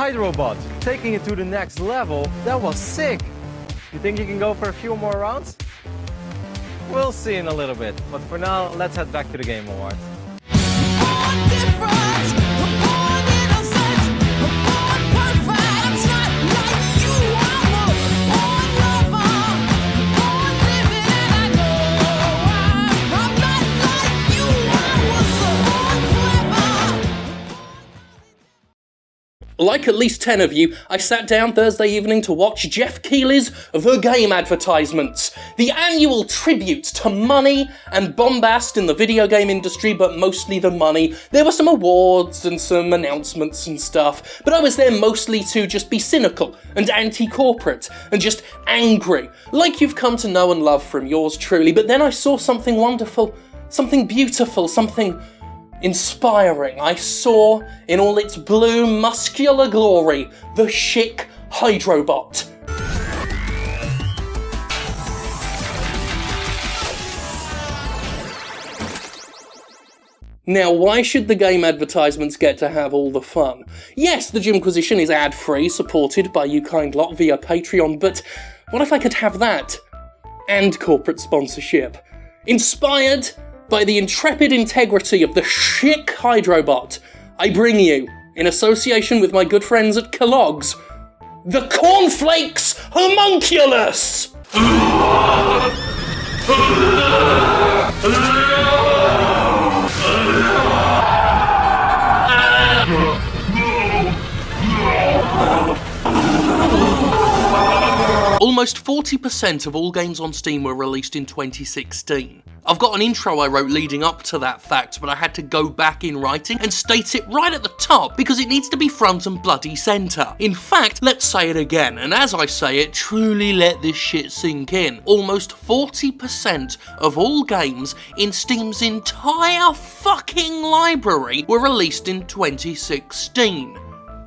Hydrobot, taking it to the next level. That was sick. You think you can go for a few more rounds? We'll see in a little bit, but for now, let's head back to the Game Awards. Like at least 10 of you, I sat down Thursday evening to watch Jeff Keighley's The Game advertisements, the annual tribute to money and bombast in the video game industry, but mostly the money. There were some awards and some announcements and stuff, but I was there mostly to just be cynical and anti-corporate and just angry, like you've come to know and love from yours truly. But then I saw something wonderful, something beautiful, something inspiring. I saw, in all its blue, muscular glory, the chic Hydrobot. Now, why should the game advertisements get to have all the fun? Yes, the Jimquisition is ad-free, supported by you kind lot via Patreon, but what if I could have that? And corporate sponsorship. Inspired by the intrepid integrity of the chic Hydrobot, I bring you, in association with my good friends at Kellogg's, the Cornflakes Homunculus! Almost 40% of all games on Steam were released in 2016. I've got an intro I wrote leading up to that fact, but I had to go back in writing and state it right at the top because it needs to be front and bloody centre. In fact, let's say it again, and as I say it, truly let this shit sink in. Almost 40% of all games in Steam's entire fucking library were released in 2016.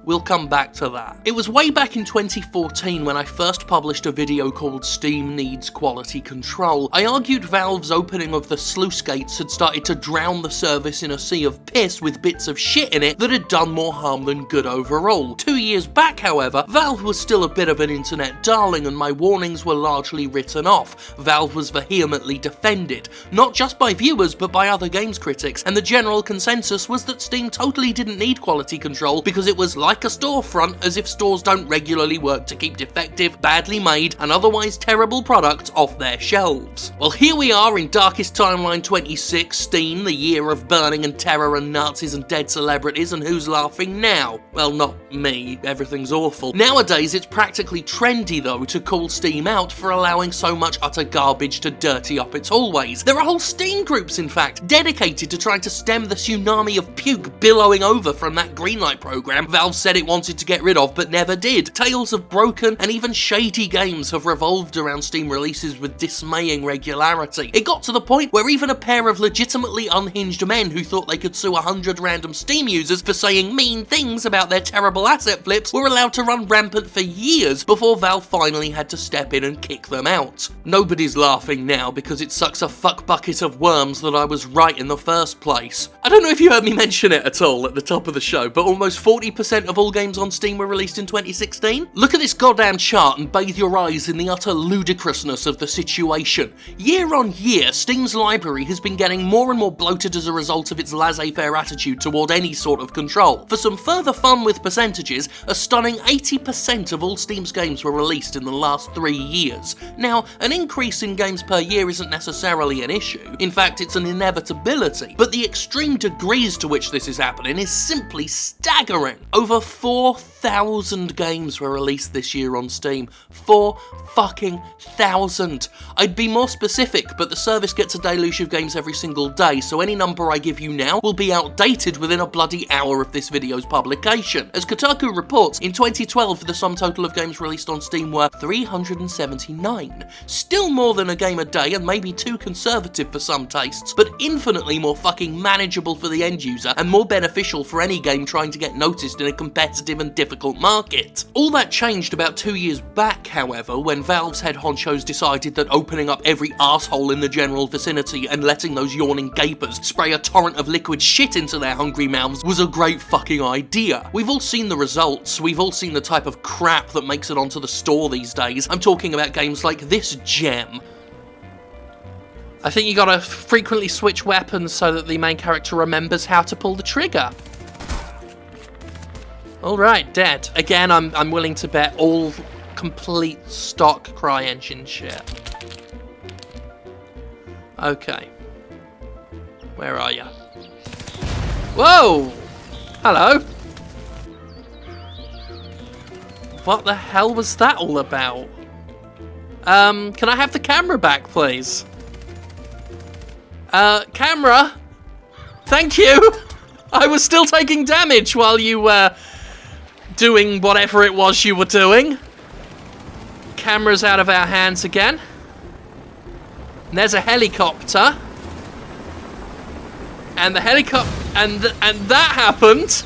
We'll come back to that. It was way back in 2014 when I first published a video called Steam Needs Quality Control. I argued Valve's opening of the sluice gates had started to drown the service in a sea of piss with bits of shit in it that had done more harm than good overall. 2 years back, however, Valve was still a bit of an internet darling and my warnings were largely written off. Valve was vehemently defended, not just by viewers but by other games critics, and the general consensus was that Steam totally didn't need quality control because it was like a storefront, as if stores don't regularly work to keep defective, badly made, and otherwise terrible products off their shelves. Well, here we are in Darkest Timeline 2016, the year of burning and terror and Nazis and dead celebrities, and who's laughing now? Well, not me, everything's awful. Nowadays, it's practically trendy, though, to call Steam out for allowing so much utter garbage to dirty up its hallways. There are whole Steam groups, in fact, dedicated to trying to stem the tsunami of puke billowing over from that Greenlight program Valve said it wanted to get rid of but never did. Tales of broken and even shady games have revolved around Steam releases with dismaying regularity. It got to the point where even a pair of legitimately unhinged men who thought they could sue 100 random Steam users for saying mean things about their terrible asset flips were allowed to run rampant for years before Valve finally had to step in and kick them out. Nobody's laughing now because it sucks a fuck bucket of worms that I was right in the first place. I don't know if you heard me mention it at all at the top of the show, but almost 40% of all games on Steam were released in 2016? Look at this goddamn chart and bathe your eyes in the utter ludicrousness of the situation. Year on year, Steam's library has been getting more and more bloated as a result of its laissez-faire attitude toward any sort of control. For some further fun with percentages, a stunning 80% of all Steam's games were released in the last 3 years. Now, an increase in games per year isn't necessarily an issue. In fact, it's an inevitability. But the extreme degrees to which this is happening is simply staggering. Over 4,000 games were released this year on Steam. 4,000. I'd be more specific, but the service gets a deluge of games every single day, so any number I give you now will be outdated within a bloody hour of this video's publication. As Kotaku reports, in 2012 the sum total of games released on Steam were 379. Still more than a game a day and maybe too conservative for some tastes, but infinitely more fucking manageable for the end user and more beneficial for any game trying to get noticed in a competitive competitive and difficult market. All that changed about 2 years back, however, when Valve's head honchos decided that opening up every arsehole in the general vicinity and letting those yawning gapers spray a torrent of liquid shit into their hungry mouths was a great fucking idea. We've all seen the results, we've all seen the type of crap that makes it onto the store these days. I'm talking about games like this gem. I think you gotta frequently switch weapons so that the main character remembers how to pull the trigger. Alright, dead. Again, I'm willing to bet all complete stock CryEngine shit. Okay. Where are you? Whoa! Hello! What the hell was that all about? Can I have the camera back, please? Camera? Thank you! I was still taking damage while you were doing whatever it was you were doing. Camera's out of our hands again. And there's a helicopter. And the helicopter... And that happened.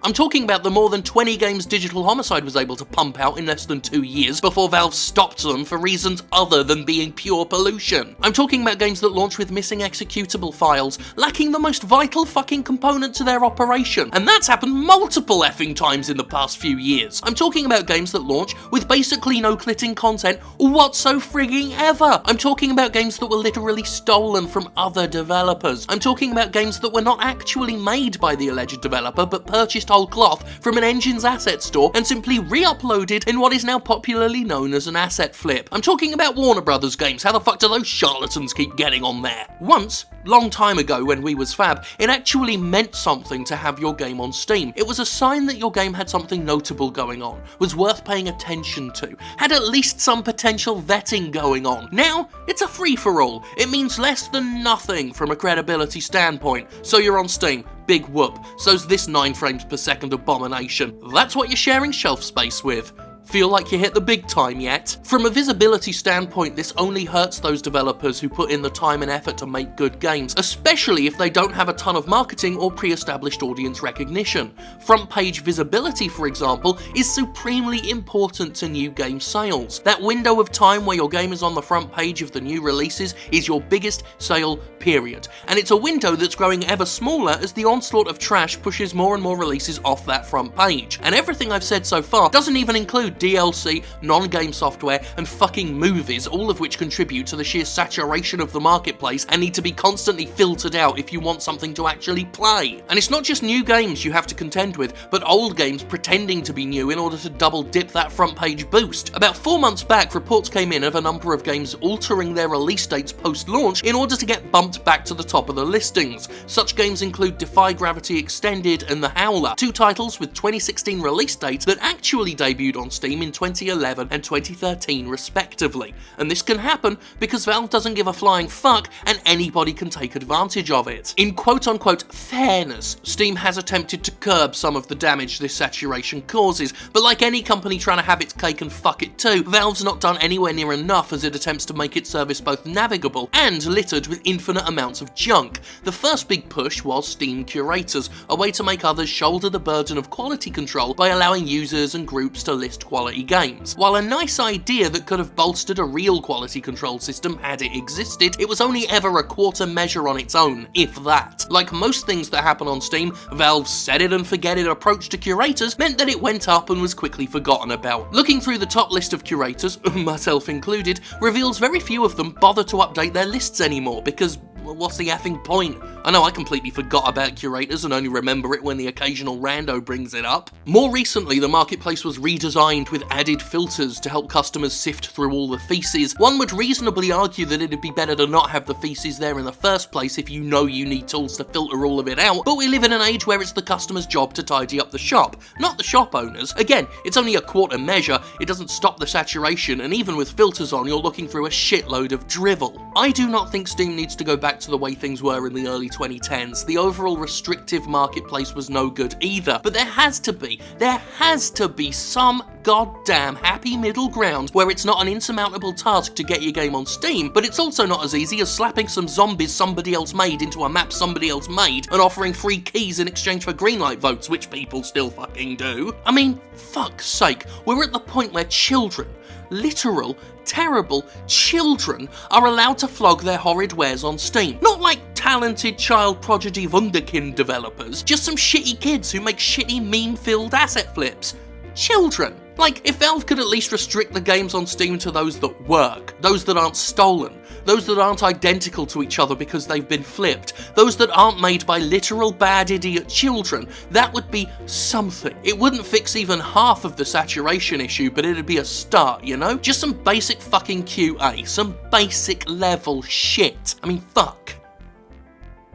I'm talking about the more than 20 games Digital Homicide was able to pump out in less than 2 years before Valve stopped them for reasons other than being pure pollution. I'm talking about games that launch with missing executable files, lacking the most vital fucking component to their operation, and that's happened multiple effing times in the past few years. I'm talking about games that launch with basically no clitting content whatso-frigging ever. I'm talking about games that were literally stolen from other developers. I'm talking about games that were not actually made by the alleged developer, but purchased whole cloth from an engine's asset store and simply re-uploaded in what is now popularly known as an asset flip. I'm talking about Warner Brothers games. How the fuck do those charlatans keep getting on there? Once, long time ago when we was fab, it actually meant something to have your game on Steam. It was a sign that your game had something notable going on, was worth paying attention to, had at least some potential vetting going on. Now, it's a free-for-all. It means less than nothing from a credibility standpoint. So you're on Steam. Big whoop. So's this 9 frames per second abomination. That's what you're sharing shelf space with. Feel like you hit the big time yet? From a visibility standpoint, this only hurts those developers who put in the time and effort to make good games, especially if they don't have a ton of marketing or pre-established audience recognition. Front page visibility, for example, is supremely important to new game sales. That window of time where your game is on the front page of the new releases is your biggest sale period, and it's a window that's growing ever smaller as the onslaught of trash pushes more and more releases off that front page. And everything I've said so far doesn't even include DLC, non-game software, and fucking movies, all of which contribute to the sheer saturation of the marketplace and need to be constantly filtered out if you want something to actually play. And it's not just new games you have to contend with, but old games pretending to be new in order to double dip that front page boost. About 4 months back, reports came in of a number of games altering their release dates post-launch in order to get bumped back to the top of the listings. Such games include Defy Gravity Extended and The Howler, 2 titles with 2016 release dates that actually debuted on Steam in 2011 and 2013 respectively. And this can happen because Valve doesn't give a flying fuck and anybody can take advantage of it. In quote-unquote fairness, Steam has attempted to curb some of the damage this saturation causes, but like any company trying to have its cake and fuck it too, Valve's not done anywhere near enough as it attempts to make its service both navigable and littered with infinite amounts of junk. The first big push was Steam Curators, a way to make others shoulder the burden of quality control by allowing users and groups to list quality games. While a nice idea that could have bolstered a real quality control system had it existed, it was only ever a quarter measure on its own, if that. Like most things that happen on Steam, Valve's set it and forget it approach to Curators meant that it went up and was quickly forgotten about. Looking through the top list of Curators, myself included, reveals very few of them bother to update their lists anymore because what's the effing point? I know I completely forgot about Curators and only remember it when the occasional rando brings it up. More recently, the marketplace was redesigned with added filters to help customers sift through all the feces. One would reasonably argue that it'd be better to not have the feces there in the first place if you know you need tools to filter all of it out, but we live in an age where it's the customer's job to tidy up the shop, not the shop owners. Again, it's only a quarter measure, it doesn't stop the saturation, and even with filters on, you're looking through a shitload of drivel. I do not think Steam needs to go back to the way things were in the early 2010s. The overall restrictive marketplace was no good either, but there has to be some goddamn happy middle ground where it's not an insurmountable task to get your game on Steam, but it's also not as easy as slapping some zombies somebody else made into a map somebody else made and offering free keys in exchange for greenlight votes, which people still fucking do. I mean, fuck's sake, we're at the point where children, literal, terrible children, are allowed to flog their horrid wares on Steam. Not like talented child prodigy wunderkind developers, just some shitty kids who make shitty meme-filled asset flips. Children. Like, if Valve could at least restrict the games on Steam to those that work, those that aren't stolen, those that aren't identical to each other because they've been flipped, those that aren't made by literal bad idiot children, that would be something. It wouldn't fix even half of the saturation issue, but it'd be a start, you know? Just some basic fucking QA, some basic level shit. I mean, fuck.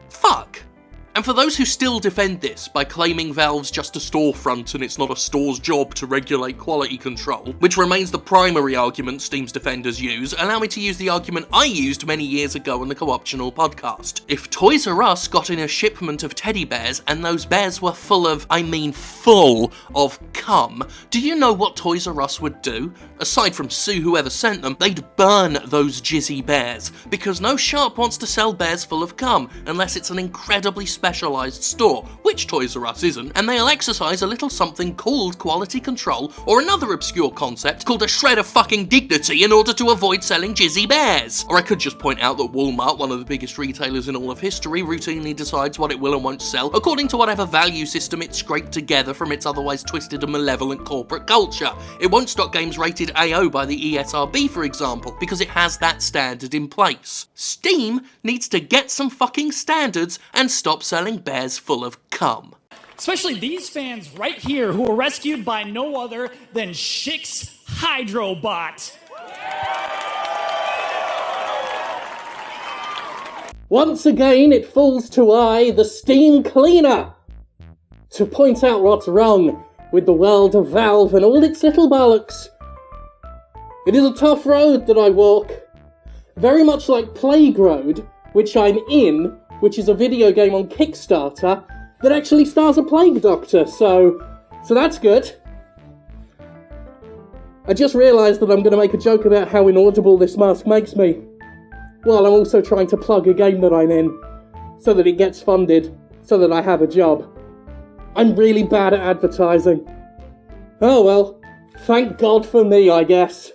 Fuck. And for those who still defend this by claiming Valve's just a storefront and it's not a store's job to regulate quality control, which remains the primary argument Steam's defenders use, allow me to use the argument I used many years ago on the Co-optional podcast. If Toys R Us got in a shipment of teddy bears and those bears were full of, I mean full of cum, do you know what Toys R Us would do? Aside from sue whoever sent them, they'd burn those jizzy bears, because no shop wants to sell bears full of cum unless it's an incredibly specialised store, which Toys R Us isn't, and they'll exercise a little something called quality control, or another obscure concept called a shred of fucking dignity in order to avoid selling jizzy bears. Or I could just point out that Walmart, one of the biggest retailers in all of history, routinely decides what it will and won't sell according to whatever value system it's scraped together from its otherwise twisted and malevolent corporate culture. It won't stock games rated AO by the ESRB, for example, because it has that standard in place. Steam needs to get some fucking standards and stop selling bears full of cum. Especially these fans right here who were rescued by no other than Shik's Hydrobot. Once again, it falls to I, the Steam Cleaner, to point out what's wrong with the world of Valve and all its little bollocks. It is a tough road that I walk, very much like Plague Road, which I'm in, which is a video game on Kickstarter that actually stars a plague doctor, so that's good. I just realised that I'm going to make a joke about how inaudible this mask makes me, while I'm also trying to plug a game that I'm in, so that it gets funded, so that I have a job. I'm really bad at advertising. Oh well, thank God for me, I guess.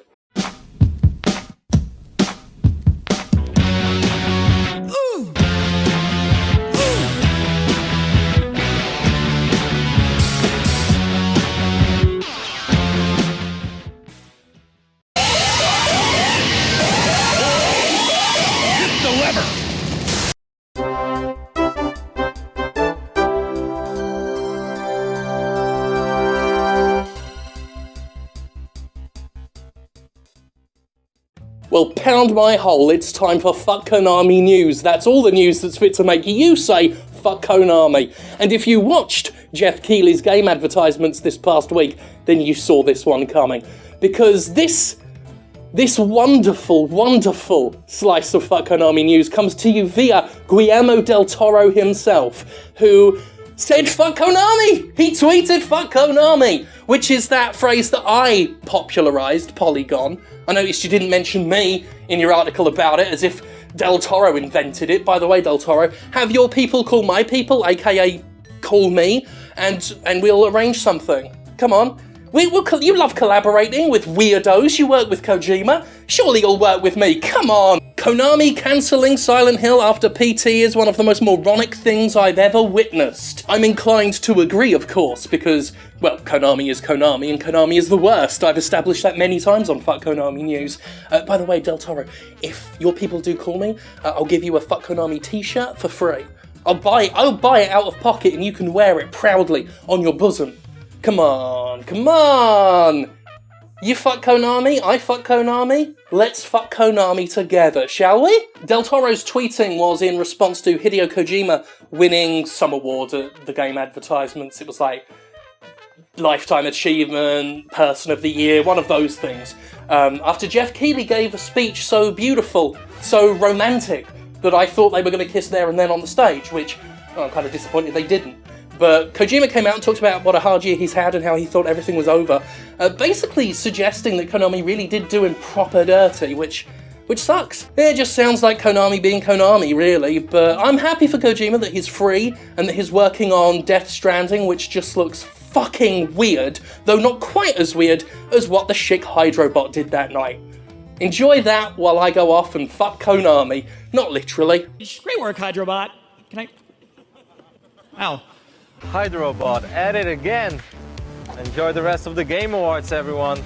Well, pound my hole, it's time for Fuckin Army news. That's all the news that's fit to make you say, Fuckin Army. And if you watched Jeff Keighley's game advertisements this past week, then you saw this one coming. Because this wonderful, wonderful slice of Fuckin Army news comes to you via Guillermo del Toro himself, who said Fuckin Army! He tweeted Fuckin Army, which is that phrase that I popularised, Polygon. I noticed you didn't mention me in your article about it, as if Del Toro invented it. By the way, Del Toro, have your people call my people, aka call me, and we'll arrange something. Come on. You love collaborating with weirdos. You work with Kojima. Surely you'll work with me. Come on. Konami cancelling Silent Hill after PT is one of the most moronic things I've ever witnessed. I'm inclined to agree, of course, because, well, Konami is Konami, and Konami is the worst. I've established that many times on Fuck Konami News. By the way, Del Toro, if your people do call me, I'll give you a Fuck Konami t-shirt for free. I'll buy it out of pocket, and you can wear it proudly on your bosom. Come on, come on! You fuck Konami, I fuck Konami. Let's fuck Konami together, shall we? Del Toro's tweeting was in response to Hideo Kojima winning some award at the game advertisements. It was like Lifetime Achievement, Person of the Year, one of those things. After Jeff Keighley gave a speech so beautiful, so romantic, that I thought they were going to kiss there and then on the stage, which I'm kind of disappointed they didn't. But Kojima came out and talked about what a hard year he's had and how he thought everything was over, basically suggesting that Konami really did do him proper dirty, which sucks. It just sounds like Konami being Konami, really, but I'm happy for Kojima that he's free and that he's working on Death Stranding, which just looks fucking weird, though not quite as weird as what the Schick Hydrobot did that night. Enjoy that while I go off and fuck Konami. Not literally. Great work, Hydrobot. Can I... Ow. Hydrobot at it again. Enjoy the rest of the Game Awards, everyone.